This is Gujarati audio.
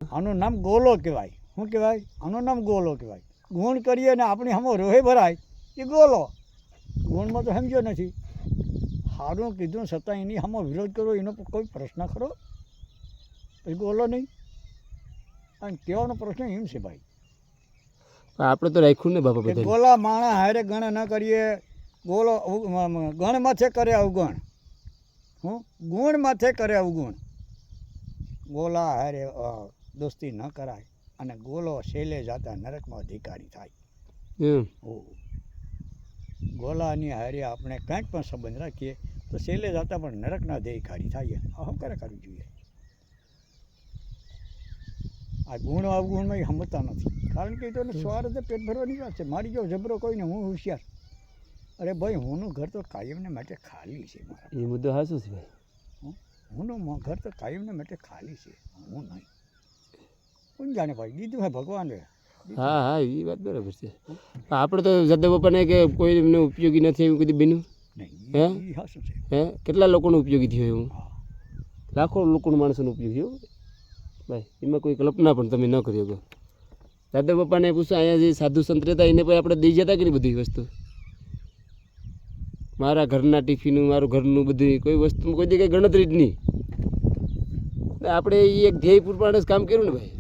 આનું નામ ગોલો કહેવાય. શું કહેવાય? આનું નામ ગોલો કહેવાય. ગુણ કરીએ ને આપણી સામે રોહે ભરાય એ ગોલો. ગુણમાં તો સમજ્યો નથી. સારું કીધું છતાં એની સામે વિરોધ કરો એનો કોઈ પ્રશ્ન ખરો? પછી ગોલો નહીં. અને કહેવાનો પ્રશ્ન એમ છે ભાઈ, આપણે તો રાખ્યું ને બાપા કે બધા. ગોલા માણા હારે ગણ ન કરીએ. ગોલો ગણ માથે કરે અવગણ. હું ગુણ માથે કરે અવગુણ. ગોલા હારે દોસ્તી ન કરાય અને ગોલો છેલ્લે જાતા નરકમાં અધિકારી થાય. એમ ગોલાની હારે આપણે કંઈક પણ સંબંધ રાખીએ તો છેલ્લે જાતા પણ નરકના અધિકારી થાય. આ શું કરે કરવું જોઈએ? આ ગુણ અવગુણમાં એ સમજતા નથી. કારણ કે એ તો સ્વાર્થ પેટ ભરવાની વાત છે. મારી જો જબરો કોઈને હું હોશિયાર. અરે ભાઈ હુંનું ઘર તો કાયમને માટે ખાલી છે. મારા એ મુદ્દો હાચું છે ભાઈ. હુંનું ઘર તો કાયમને માટે ખાલી છે. હું નહીં. કોણ જાણે ભાઈ, દીધું હે ભગવાને. હા હા એ વાત બરાબર છે. આપણે તો જદા બાપાને કે કોઈ એમને ઉપયોગી નથી એવું કીધું બન્યું. હે? નહીં, એ હાસું છે. હે કેટલા લોકોને ઉપયોગી થયું એવું? હા. લાખો લોકોનું માણસોનો ઉપયોગ થયો ભાઈ. એમાં કોઈ કલ્પના પણ તમે ન કરી શકો. દાદા બાપાને પૂછો અહીંયા જે સાધુ સંત રહેતા એને પછી આપણે દઈ જતા કે બધી વસ્તુ. મારા ઘરના ટિફિનનું, મારું ઘરનું બધું કોઈ વસ્તુ કોઈ જગ્યાએ ગણતરી જ નહીં. આપણે એ એક ધ્યેય પ્રમાણે જ કામ કર્યું ને ભાઈ.